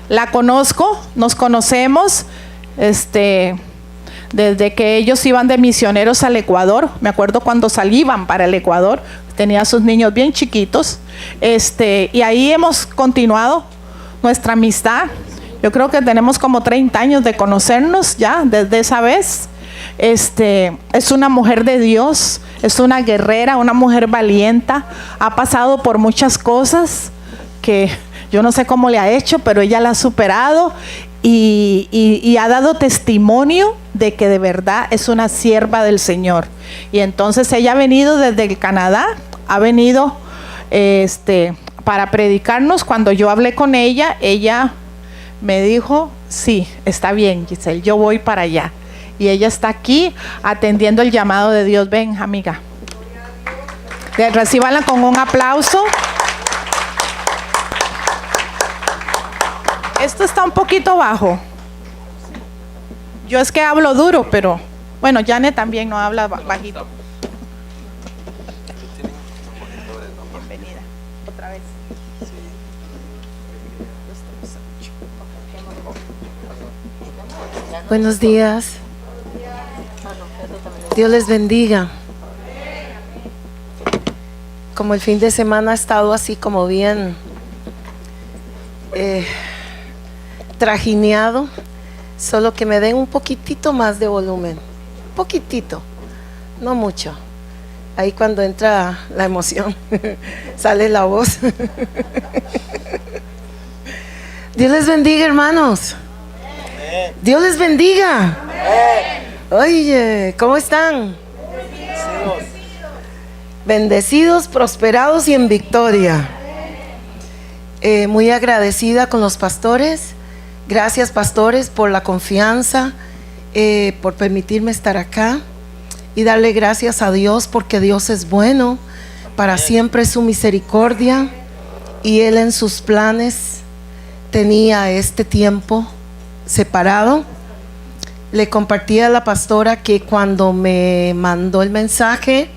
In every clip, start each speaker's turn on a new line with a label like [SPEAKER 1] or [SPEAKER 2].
[SPEAKER 1] la conozco, nos conocemos, desde que ellos iban de misioneros al Ecuador. Me acuerdo cuando salían para el Ecuador, tenía a sus niños bien chiquitos, y ahí hemos continuado nuestra amistad. Yo creo que tenemos como 30 años de conocernos ya desde esa vez. Es una mujer de Dios, es una guerrera, una mujer valiente, ha pasado por muchas cosas que yo no sé cómo le ha hecho, pero ella la ha superado y ha dado testimonio de que de verdad es una sierva del Señor. Y entonces ella ha venido desde el Canadá, ha venido para predicarnos. Cuando yo hablé con ella, ella me dijo, sí, está bien, Giselle, yo voy para allá. Y ella está aquí atendiendo el llamado de Dios. Ven, amiga. Recíbanla con un aplauso. Esto está un poquito bajo. Yo es que hablo duro, pero bueno, Janet también no habla bajito. Bienvenida, otra vez.
[SPEAKER 2] Buenos días. Dios les bendiga. Como el fin de semana ha estado así como bien trajineado, solo que me den un poquitito más de volumen, poquitito, no mucho. Ahí cuando entra la emoción sale la voz. Dios les bendiga, hermanos. Dios les bendiga. Oye, ¿cómo están? Bendecidos, prosperados y en victoria. Muy agradecida con los pastores. Gracias, pastores, por la confianza, por permitirme estar acá, y darle gracias a Dios porque Dios es bueno, para siempre es su misericordia, y Él en sus planes tenía este tiempo separado. Le compartí a la pastora que cuando me mandó el mensaje,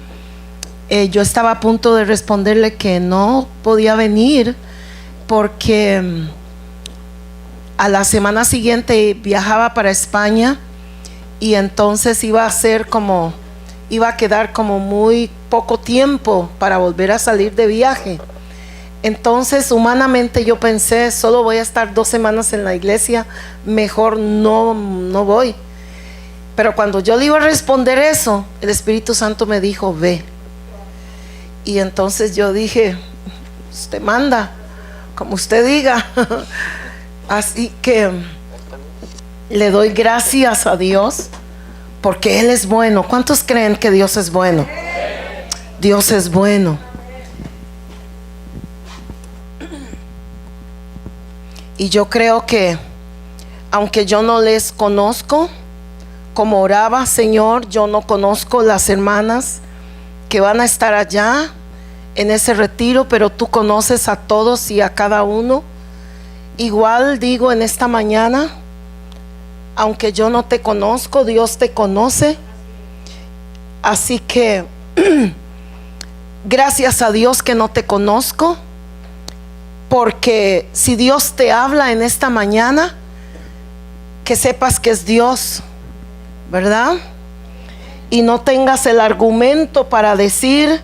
[SPEAKER 2] yo estaba a punto de responderle que no podía venir porque a la semana siguiente viajaba para España, y entonces iba a quedar como muy poco tiempo para volver a salir de viaje. Entonces humanamente yo pensé, solo voy a estar 2 semanas en la iglesia, mejor no voy. Pero cuando yo le iba a responder eso, el Espíritu Santo me dijo, ve. Y entonces yo dije, usted manda, como usted diga. Así que le doy gracias a Dios porque Él es bueno. ¿Cuántos creen que Dios es bueno? Dios es bueno. Y yo creo que aunque yo no les conozco, como oraba, Señor, yo no conozco las hermanas que van a estar allá en ese retiro, pero tú conoces a todos y a cada uno. Igual digo en esta mañana, aunque yo no te conozco, Dios te conoce. Así que gracias a Dios que no te conozco, porque si Dios te habla en esta mañana, que sepas que es Dios, ¿verdad? Y no tengas el argumento para decir,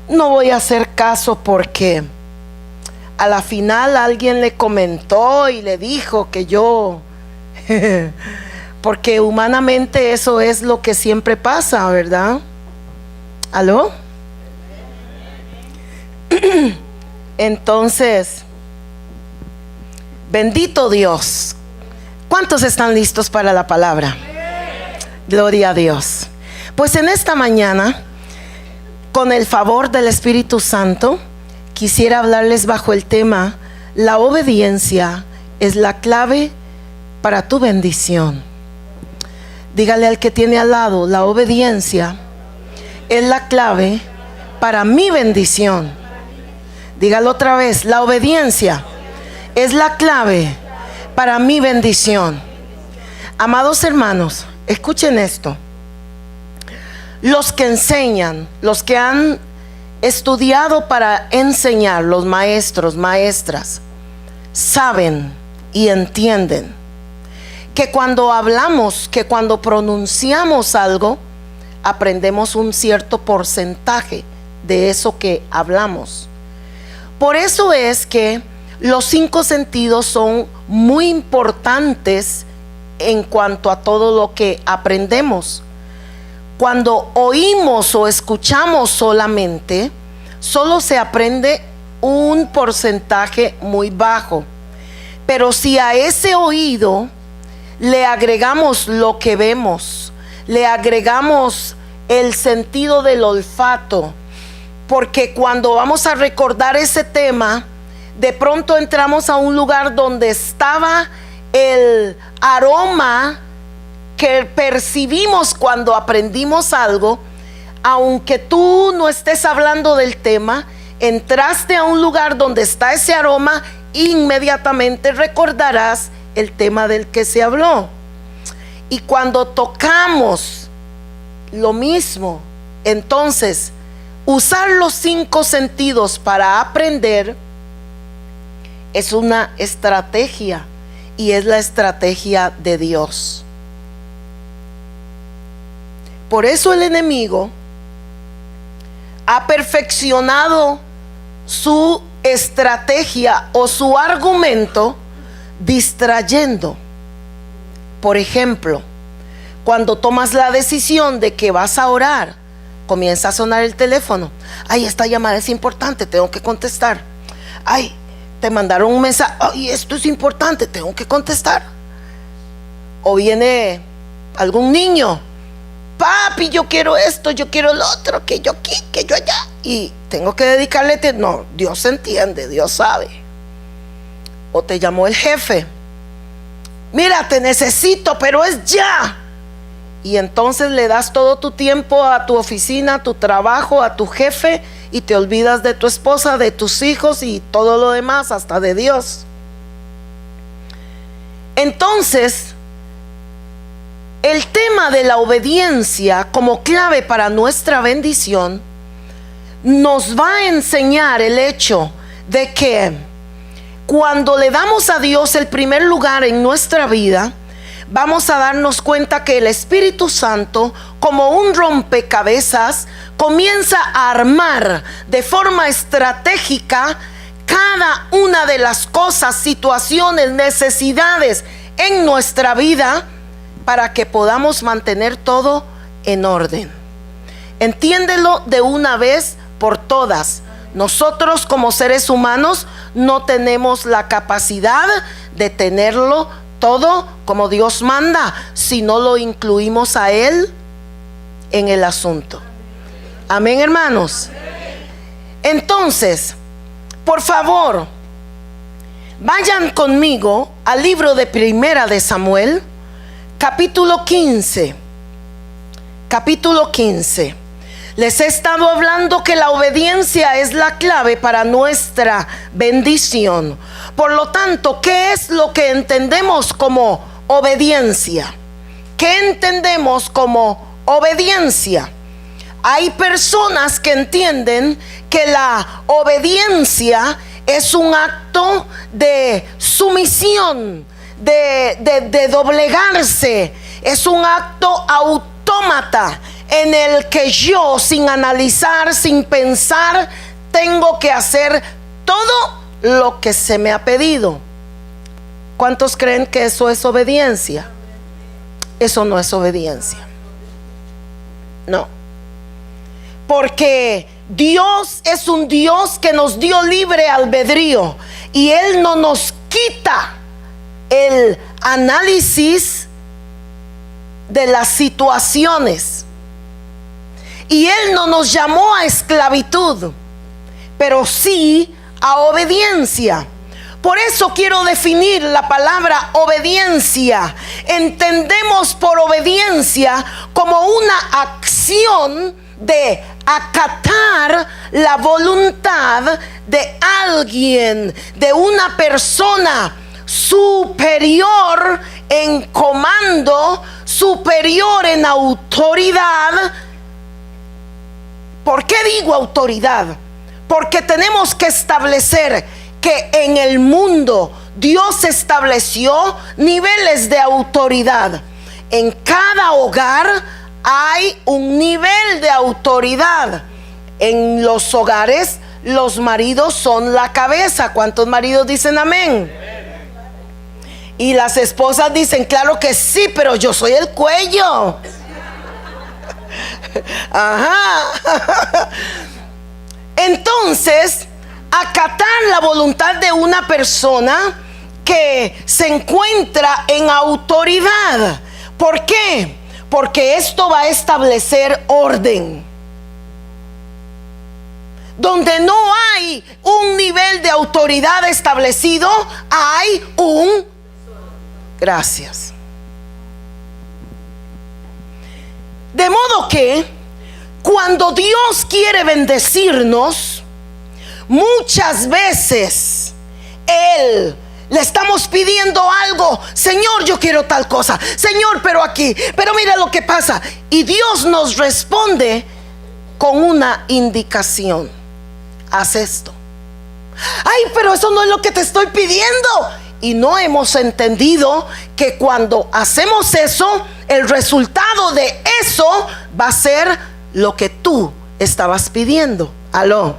[SPEAKER 2] no voy a hacer caso porque a la final alguien le comentó y le dijo que yo porque humanamente eso es lo que siempre pasa, ¿verdad? ¿Aló? Entonces, bendito Dios. ¿Cuántos están listos para la palabra? Gloria a Dios. Pues en esta mañana, con el favor del Espíritu Santo, quisiera hablarles bajo el tema: la obediencia es la clave para tu bendición. Dígale al que tiene al lado: la obediencia es la clave para mi bendición. Dígalo otra vez: la obediencia es la clave para mi bendición. Amados hermanos, escuchen esto. Los que enseñan, los que han estudiado para enseñar, los maestros, maestras, saben y entienden que cuando hablamos, que cuando pronunciamos algo, aprendemos un cierto porcentaje de eso que hablamos. Por eso es que los 5 sentidos son muy importantes en cuanto a todo lo que aprendemos. Cuando oímos o escuchamos solamente, solo se aprende un porcentaje muy bajo. Pero si a ese oído le agregamos lo que vemos, le agregamos el sentido del olfato, porque cuando vamos a recordar ese tema, de pronto entramos a un lugar donde estaba el aroma que percibimos cuando aprendimos algo. Aunque tú no estés hablando del tema, entraste a un lugar donde está ese aroma, inmediatamente recordarás el tema del que se habló. Y cuando tocamos lo mismo, entonces usar los 5 sentidos para aprender es una estrategia, y es la estrategia de Dios. Por eso el enemigo ha perfeccionado su estrategia o su argumento distrayendo. Por ejemplo, cuando tomas la decisión de que vas a orar, comienza a sonar el teléfono. Ay, esta llamada es importante, tengo que contestar. Ay, te mandaron un mensaje. Ay, esto es importante, tengo que contestar. O viene algún niño. Papi, yo quiero esto, yo quiero lo otro, que yo aquí, que yo allá. Y tengo que dedicarle tiempo. No, Dios entiende, Dios sabe. O te llamó el jefe. Mira, te necesito, pero es ya. Y entonces le das todo tu tiempo a tu oficina, a tu trabajo, a tu jefe, y te olvidas de tu esposa, de tus hijos y todo lo demás, hasta de Dios. Entonces, el tema de la obediencia como clave para nuestra bendición nos va a enseñar el hecho de que cuando le damos a Dios el primer lugar en nuestra vida, vamos a darnos cuenta que el Espíritu Santo, como un rompecabezas, comienza a armar de forma estratégica cada una de las cosas, situaciones, necesidades en nuestra vida, para que podamos mantener todo en orden. Entiéndelo de una vez por todas. Nosotros como seres humanos no tenemos la capacidad de tenerlo todo como Dios manda, si no lo incluimos a Él en el asunto. Amén, hermanos. Entonces, por favor, vayan conmigo al libro de Primera de Samuel, capítulo 15. Capítulo 15. Les he estado hablando que la obediencia es la clave para nuestra bendición. Por lo tanto, ¿qué es lo que entendemos como obediencia? ¿Qué entendemos como obediencia? Hay personas que entienden que la obediencia es un acto de sumisión, de doblegarse. Es un acto autómata en el que yo, sin analizar, sin pensar, tengo que hacer todo lo que se me ha pedido. ¿Cuántos creen que eso es obediencia? Eso no es obediencia. No. Porque Dios es un Dios que nos dio libre albedrío, y Él no nos quita el análisis de las situaciones. Y Él no nos llamó a esclavitud, pero sí a obediencia. Por eso quiero definir la palabra obediencia. Entendemos por obediencia como una acción de acatar la voluntad de alguien, de una persona superior en comando, superior en autoridad. ¿Por qué digo autoridad? Porque tenemos que establecer que en el mundo Dios estableció niveles de autoridad. En cada hogar hay un nivel de autoridad. En los hogares, los maridos son la cabeza. ¿Cuántos maridos dicen amén? Y las esposas dicen, claro que sí, pero yo soy el cuello. Ajá. Entonces, acatar la voluntad de una persona que se encuentra en autoridad. ¿Por qué? Porque esto va a establecer orden. Donde no hay un nivel de autoridad establecido, hay un... Gracias. De modo que cuando Dios quiere bendecirnos, muchas veces Él le estamos pidiendo algo. Señor, yo quiero tal cosa. Señor, pero aquí, pero mira lo que pasa. Y Dios nos responde con una indicación. Haz esto. Ay, pero eso no es lo que te estoy pidiendo. Y no hemos entendido que cuando hacemos eso, el resultado de eso va a ser lo que tú estabas pidiendo. Aló.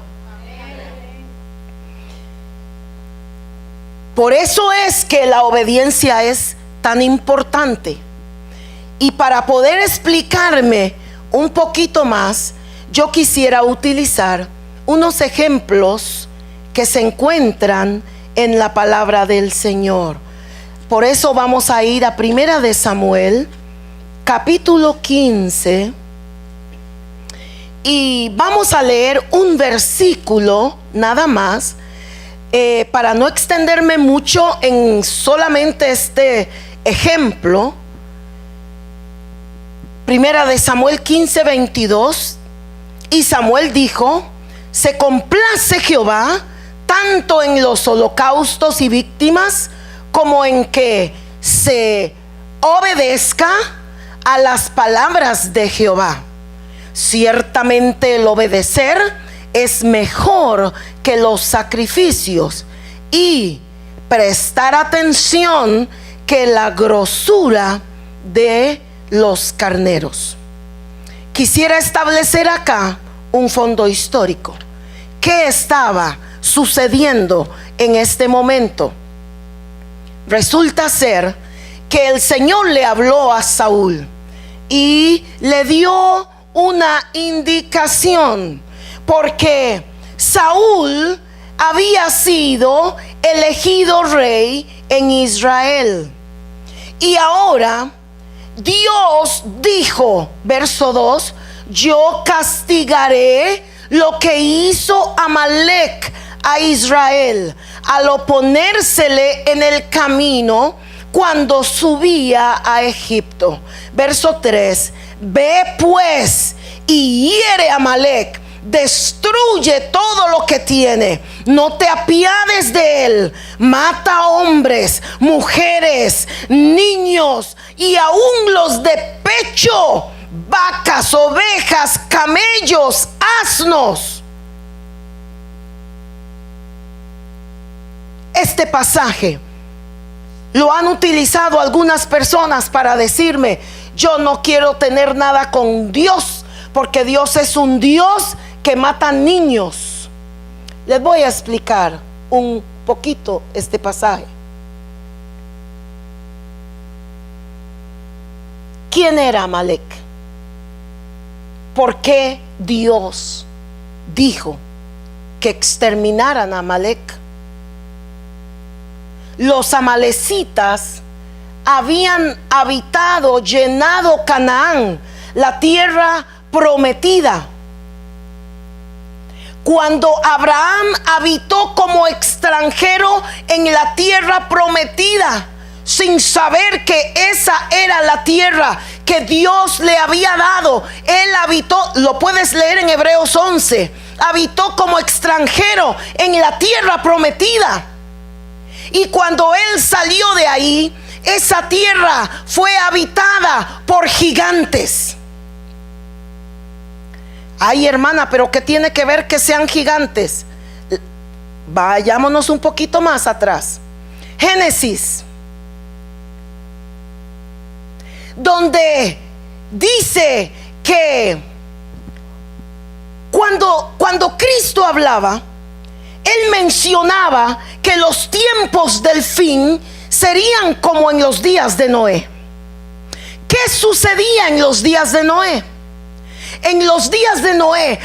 [SPEAKER 2] Por eso es que la obediencia es tan importante. Y para poder explicarme un poquito más, yo quisiera utilizar unos ejemplos que se encuentran en la palabra del Señor. Por eso vamos a ir a Primera de Samuel, capítulo 15, y vamos a leer un versículo nada más, para no extenderme mucho en solamente este ejemplo. Primera de Samuel 15, 22. Y Samuel dijo: se complace Jehová tanto en los holocaustos y víctimas, como en que se obedezca a las palabras de Jehová. Ciertamente el obedecer es mejor que los sacrificios, y prestar atención que la grosura de los carneros. Quisiera establecer acá un fondo histórico. ¿Qué estaba sucediendo en este momento? Resulta ser que el Señor le habló a Saúl y le dio una indicación, porque Saúl había sido elegido rey en Israel. Y ahora Dios dijo, verso 2: yo castigaré lo que hizo Amalec a Israel al oponérsele en el camino cuando subía a Egipto. Verso 3: ve pues y hiere a Amalec, destruye todo lo que tiene, no te apiades de él, mata hombres, mujeres, niños y aún los de pecho, vacas, ovejas, camellos, asnos. Este pasaje lo han utilizado algunas personas para decirme: yo no quiero tener nada con Dios, porque Dios es un Dios que mata niños. Les voy a explicar un poquito este pasaje. ¿Quién era Amalec? ¿Por qué Dios dijo que exterminaran a Amalec? Los amalecitas habían habitado, llenado Canaán, la tierra prometida. Cuando Abraham habitó como extranjero en la tierra prometida, sin saber que esa era la tierra que Dios le había dado, él habitó, lo puedes leer en Hebreos 11, habitó como extranjero en la tierra prometida. Y cuando él salió de ahí, esa tierra fue habitada por gigantes. Ay, hermana, pero ¿qué tiene que ver que sean gigantes? Vayámonos un poquito más atrás. Génesis, donde dice que cuando Cristo hablaba, Él mencionaba que los tiempos del fin serían como en los días de Noé. ¿Qué sucedía en los días de Noé? En los días de Noé,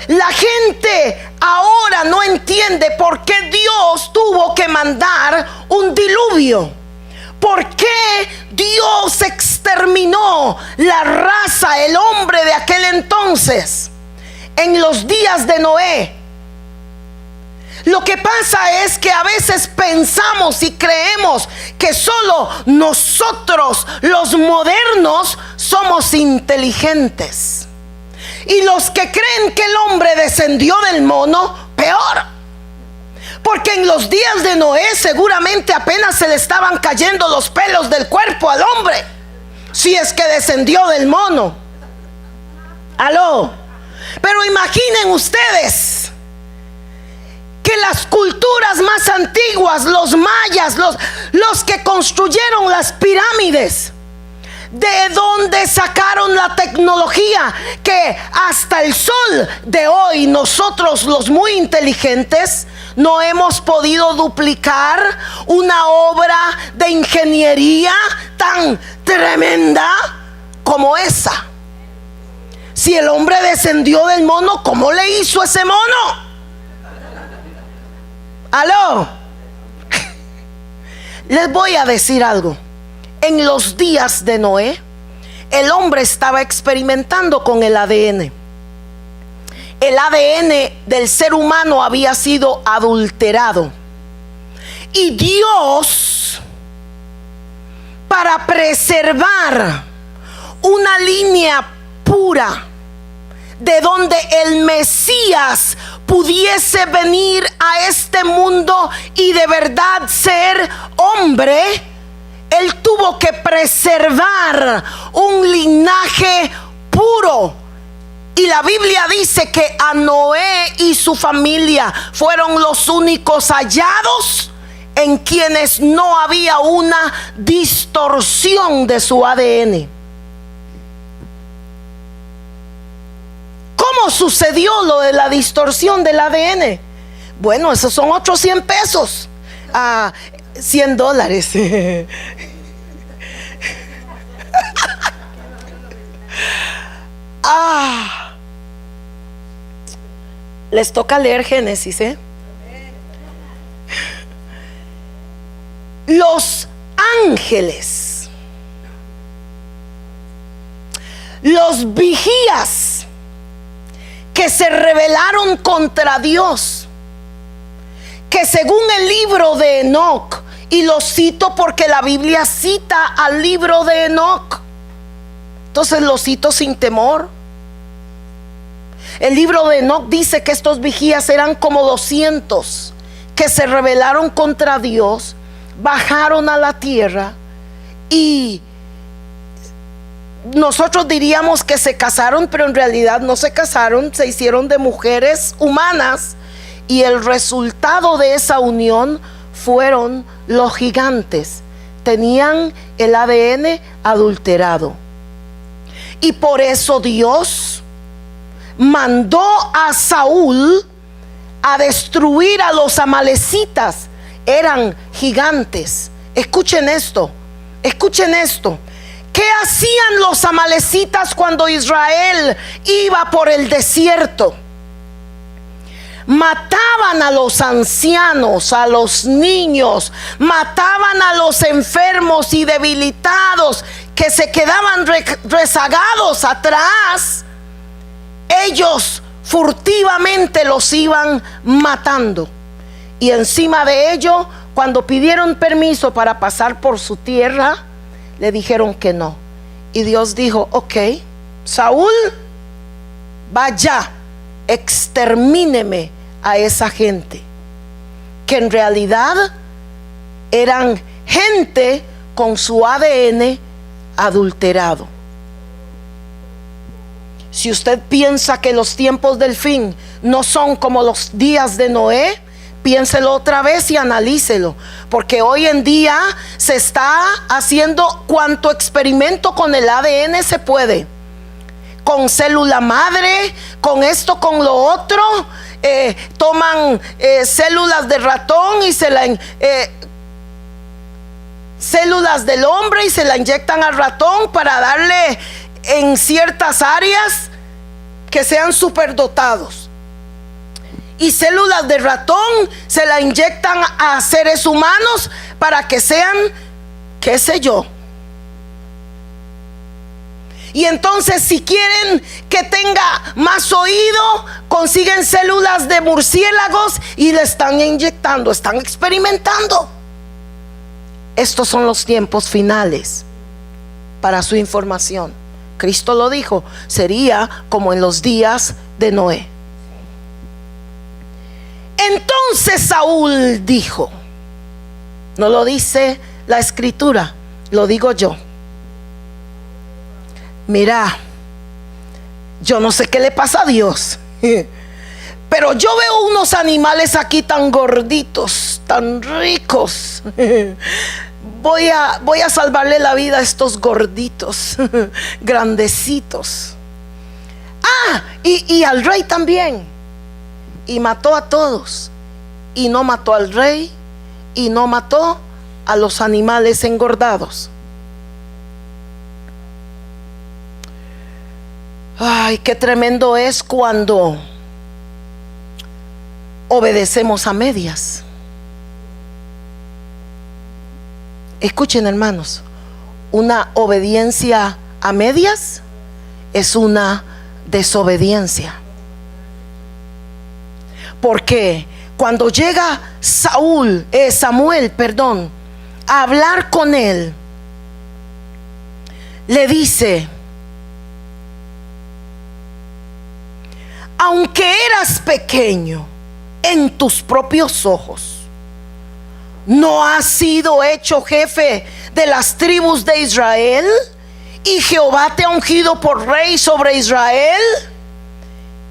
[SPEAKER 2] la gente ahora no entiende por qué Dios tuvo que mandar un diluvio. ¿Por qué Dios exterminó la raza, el hombre de aquel entonces? En los días de Noé, lo que pasa es que a veces pensamos y creemos que solo nosotros, los modernos, somos inteligentes. Y los que creen que el hombre descendió del mono, peor. Porque en los días de Noé seguramente apenas se le estaban cayendo los pelos del cuerpo al hombre, si es que descendió del mono. Aló. Pero imaginen ustedes que las culturas más antiguas, los mayas, los que construyeron las pirámides, de donde sacaron la tecnología que hasta el sol de hoy nosotros, los muy inteligentes, no hemos podido duplicar una obra de ingeniería tan tremenda como esa. Si el hombre descendió del mono, ¿cómo le hizo ese mono? Aló. Les voy a decir algo. En los días de Noé, el hombre estaba experimentando con el ADN. El ADN del ser humano había sido adulterado. Y Dios, para preservar una línea pura, de donde el Mesías pudiese venir a este mundo y de verdad ser hombre, Él tuvo que preservar un linaje puro. Y la Biblia dice que a Noé y su familia fueron los únicos hallados en quienes no había una distorsión de su ADN. ¿Cómo sucedió lo de la distorsión del ADN? Bueno, esos son otros 100 pesos. $100. Les toca leer Génesis, Los ángeles, los vigías que se rebelaron contra Dios, que según el libro de Enoc, y lo cito porque la Biblia cita al libro de Enoc, entonces lo cito sin temor. El libro de Enoc dice que estos vigías eran como 200 que se rebelaron contra Dios, bajaron a la tierra y nosotros diríamos que se casaron, pero en realidad no se casaron, se hicieron de mujeres humanas, y el resultado de esa unión fueron los gigantes. Tenían el ADN adulterado, y por eso Dios mandó a Saúl a destruir a los amalecitas. Eran gigantes. Escuchen esto, escuchen esto. ¿Qué hacían los amalecitas cuando Israel iba por el desierto? Mataban a los ancianos, a los niños, mataban a los enfermos y debilitados que se quedaban rezagados atrás. Ellos furtivamente los iban matando. Y encima de ello, cuando pidieron permiso para pasar por su tierra, le dijeron que no. Y Dios dijo: ok, Saúl, vaya, extermíneme a esa gente, que en realidad eran gente con su ADN adulterado. Si usted piensa que los tiempos del fin no son como los días de Noé, piénselo otra vez y analícelo, porque hoy en día se está haciendo cuanto experimento con el ADN se puede, con célula madre, con esto, con lo otro. Toman células de ratón y células del hombre y se la inyectan al ratón para darle en ciertas áreas que sean superdotados. Y células de ratón se la inyectan a seres humanos para que sean, qué sé yo. Y entonces, si quieren que tenga más oído, consiguen células de murciélagos y le están inyectando, están experimentando. Estos son los tiempos finales. Para su información, Cristo lo dijo, sería como en los días de Noé. Entonces Saúl dijo, no lo dice la escritura, lo digo yo. Mira, yo no sé qué le pasa a Dios, pero yo veo unos animales aquí tan gorditos, tan ricos. Voy a salvarle la vida a estos gorditos, grandecitos. Y al rey también. Y mató a todos. Y no mató al rey. Y no mató a los animales engordados. Ay, qué tremendo es cuando obedecemos a medias. Escuchen, hermanos, una obediencia a medias es una desobediencia. Porque cuando llega Samuel, a hablar con él, le dice: aunque eras pequeño en tus propios ojos, ¿no has sido hecho jefe de las tribus de Israel? Y Jehová te ha ungido por rey sobre Israel.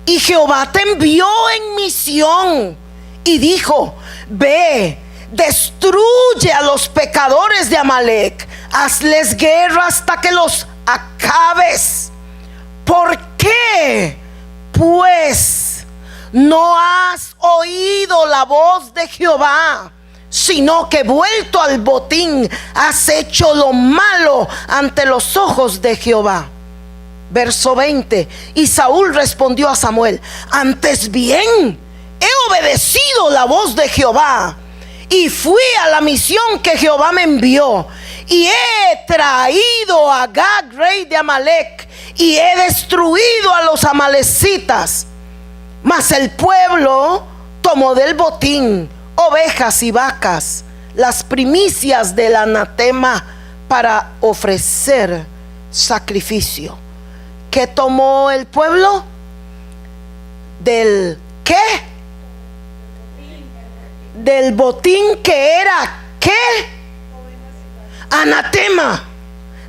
[SPEAKER 2] Y Jehová te envió en misión y dijo: ve, destruye a los pecadores de Amalec, hazles guerra hasta que los acabes. ¿Por qué, pues, no has oído la voz de Jehová, sino que vuelto al botín has hecho lo malo ante los ojos de Jehová? Verso 20. Y Saúl respondió a Samuel: antes bien he obedecido la voz de Jehová y fui a la misión que Jehová me envió, y he traído a Agag, rey de Amalec, y he destruido a los amalecitas. Mas el pueblo tomó del botín ovejas y vacas, las primicias del anatema, para ofrecer sacrificio. ¿Qué tomó el pueblo? ¿Del qué? Del botín que era ¿qué? Anatema.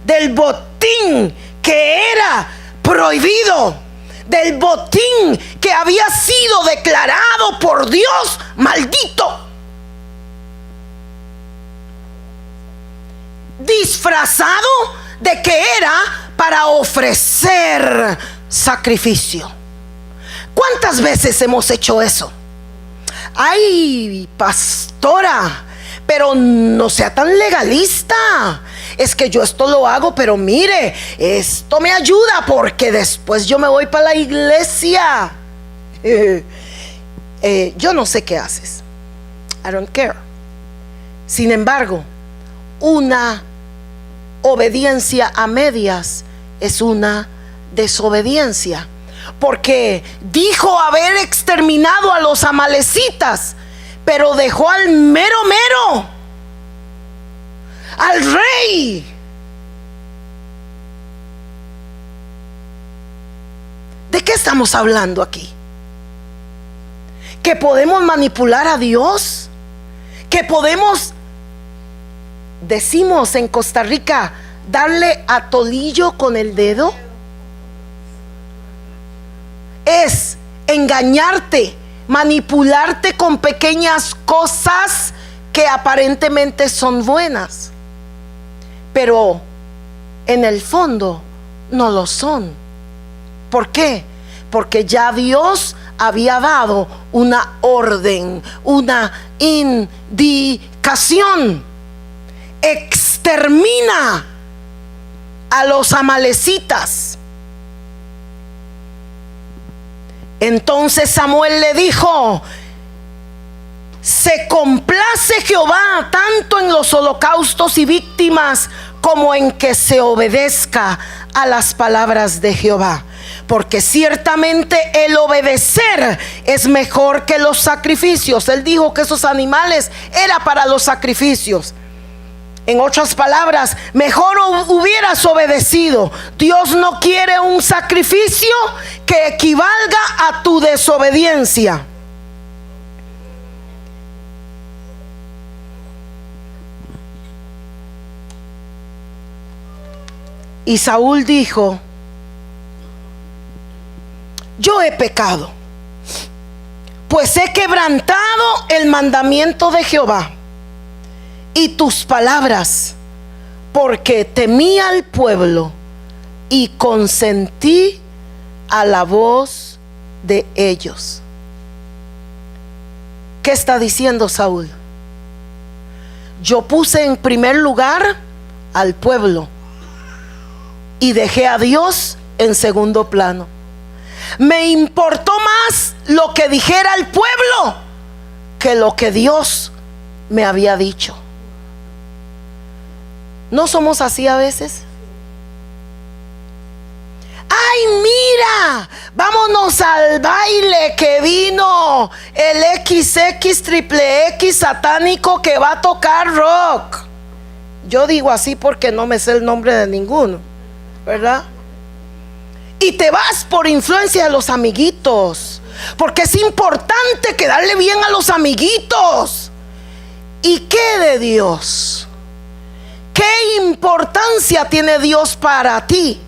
[SPEAKER 2] Del botín que era prohibido. Del botín que había sido declarado por Dios maldito. Disfrazado de que era para ofrecer sacrificio. ¿Cuántas veces hemos hecho eso? Ay, pastora, pero no sea tan legalista. Es que yo esto lo hago, pero mire, esto me ayuda porque después yo me voy para la iglesia. Yo no sé qué haces. I don't care. Sin embargo, una obediencia a medias es una desobediencia, porque dijo haber exterminado a los amalecitas, pero dejó al mero mero, al rey. ¿De qué estamos hablando aquí? ¿Que podemos manipular a Dios? ¿Que podemos, decimos en Costa Rica, darle a tolillo con el dedo? Es engañarte, manipularte con pequeñas cosas que aparentemente son buenas, pero en el fondo no lo son. ¿Por qué? Porque ya Dios había dado una orden, una indicación: extermina a los amalecitas. Entonces Samuel le dijo: se complace Jehová tanto en los holocaustos y víctimas como en que se obedezca a las palabras de Jehová, porque ciertamente el obedecer es mejor que los sacrificios. Él dijo que esos animales era para los sacrificios. En otras palabras, mejor hubieras obedecido. Dios no quiere un sacrificio que equivalga a tu desobediencia. Y Saúl dijo: yo he pecado, pues he quebrantado el mandamiento de Jehová y tus palabras, porque temí al pueblo y consentí a la voz de ellos. ¿Qué está diciendo Saúl? Yo puse en primer lugar al pueblo y dejé a Dios en segundo plano. Me importó más lo que dijera el pueblo que lo que Dios me había dicho. ¿No somos así a veces? ¡Ay, mira! Vámonos al baile que vino el XX triple X satánico que va a tocar rock. Yo digo así porque no me sé el nombre de ninguno, ¿verdad? Y te vas por influencia de los amiguitos, porque es importante quedarle bien a los amiguitos. ¿Y qué de Dios? ¿Qué importancia tiene Dios para ti?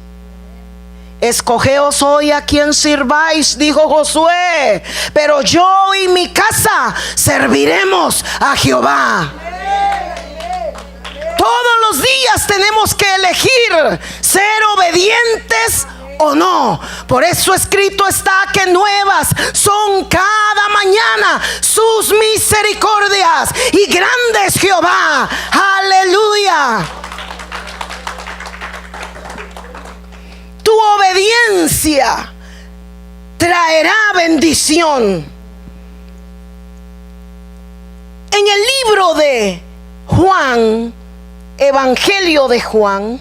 [SPEAKER 2] Escogeos hoy a quien sirváis, dijo Josué, pero yo y mi casa serviremos a Jehová. Todos los días tenemos que elegir ser obedientes o no. Por eso escrito está que nuevas son cada mañana sus misericordias, y grande es Jehová. Aleluya. Tu obediencia traerá bendición. En el libro de Juan, Evangelio de Juan,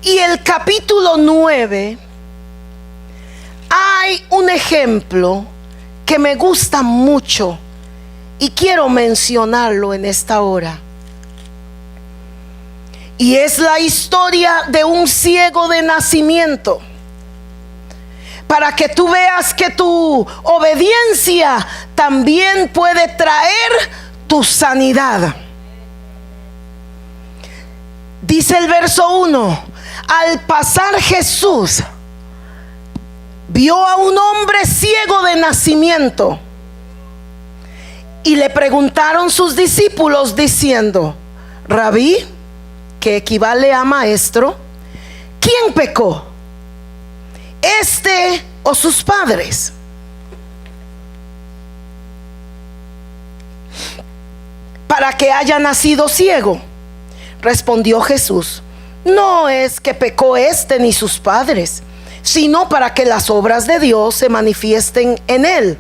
[SPEAKER 2] y el capítulo 9, hay un ejemplo que me gusta mucho y quiero mencionarlo en esta hora. Y es la historia de un ciego de nacimiento, para que tú veas que tu obediencia también puede traer tu sanidad. Dice el verso 1: al pasar Jesús vio a un hombre ciego de nacimiento, y le preguntaron sus discípulos diciendo: Rabí, que equivale a maestro, ¿quién pecó, este o sus padres, para que haya nacido ciego? Respondió Jesús: no es que pecó este ni sus padres, sino para que las obras de Dios se manifiesten en él.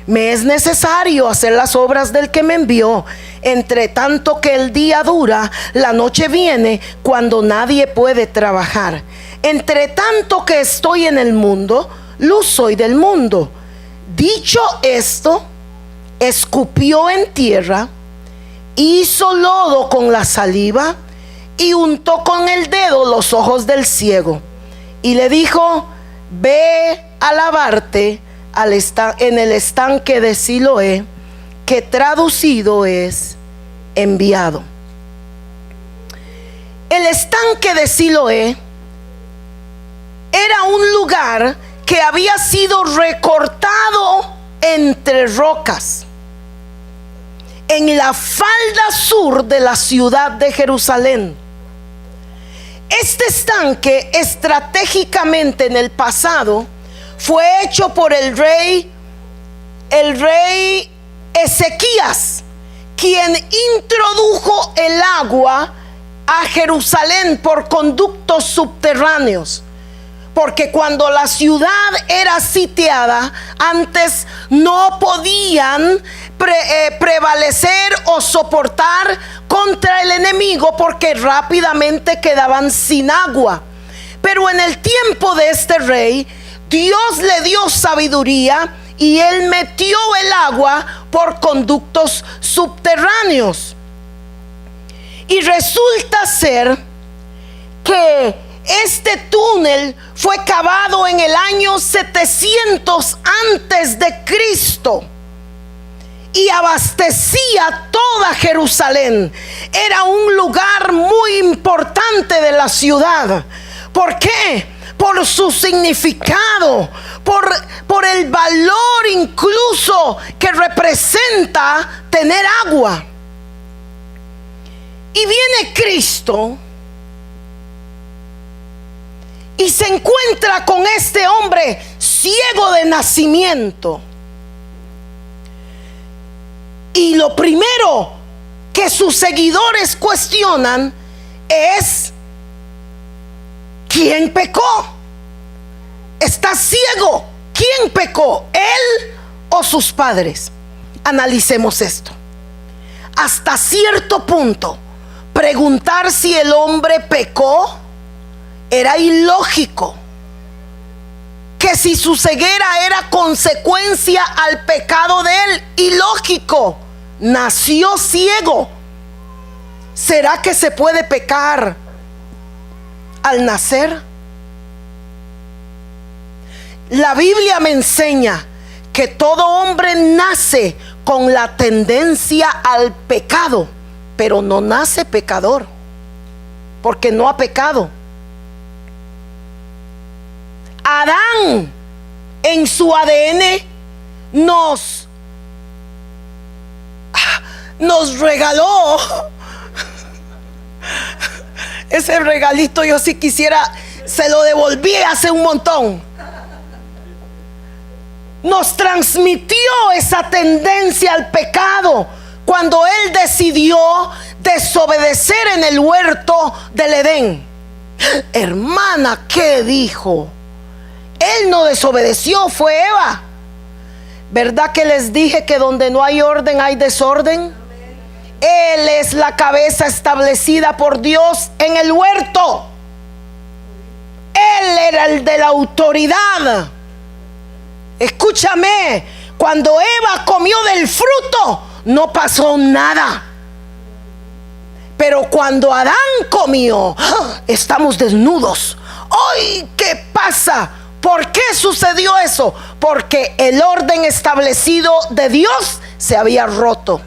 [SPEAKER 2] Me es necesario hacer las obras del que me envió. Entre tanto que el día dura, la noche viene cuando nadie puede trabajar. Entre tanto que estoy en el mundo, luz soy del mundo. Dicho esto, escupió en tierra, hizo lodo con la saliva y untó con el dedo los ojos del ciego, y le dijo: ve a lavarte en el estanque de Siloé, que traducido es enviado. El estanque de Siloé era un lugar que había sido recortado entre rocas en la falda sur de la ciudad de Jerusalén. Este estanque estratégicamente en el pasado fue hecho por el rey Ezequías, quien introdujo el agua a Jerusalén por conductos subterráneos. Porque cuando la ciudad era sitiada, antes no podían prevalecer o soportar contra el enemigo, porque rápidamente quedaban sin agua. Pero en el tiempo de este rey, Dios le dio sabiduría y él metió el agua por conductos subterráneos. Y resulta ser que este túnel fue cavado en el año 700 antes de Cristo y abastecía toda Jerusalén. Era un lugar muy importante de la ciudad. ¿Por qué? Por su significado, por el valor incluso que representa tener agua. Y viene Cristo y se encuentra con este hombre ciego de nacimiento. Y lo primero que sus seguidores cuestionan es: ¿quién pecó? Está ciego. ¿Quién pecó? ¿Él o sus padres? Analicemos esto. Hasta cierto punto, preguntar si el hombre pecó era ilógico. Que si su ceguera era consecuencia al pecado de él, ilógico. Nació ciego. ¿Será que se puede pecar al nacer? La Biblia me enseña que todo hombre nace con la tendencia al pecado, pero no nace pecador, porque no ha pecado. Adán en su ADN nos regaló ese regalito. Yo si quisiera se lo devolví hace un montón. Nos transmitió esa tendencia al pecado cuando él decidió desobedecer en el huerto del Edén. Hermana, ¿qué dijo? Él no desobedeció, fue Eva. ¿Verdad que les dije que donde no hay orden hay desorden? Él es la cabeza establecida por Dios en el huerto. Él era el de la autoridad. Escúchame, cuando Eva comió del fruto, no pasó nada. Pero cuando Adán comió, estamos desnudos. ¡Ay! ¿Qué pasa? ¿Por qué sucedió eso? Porque el orden establecido de Dios se había roto.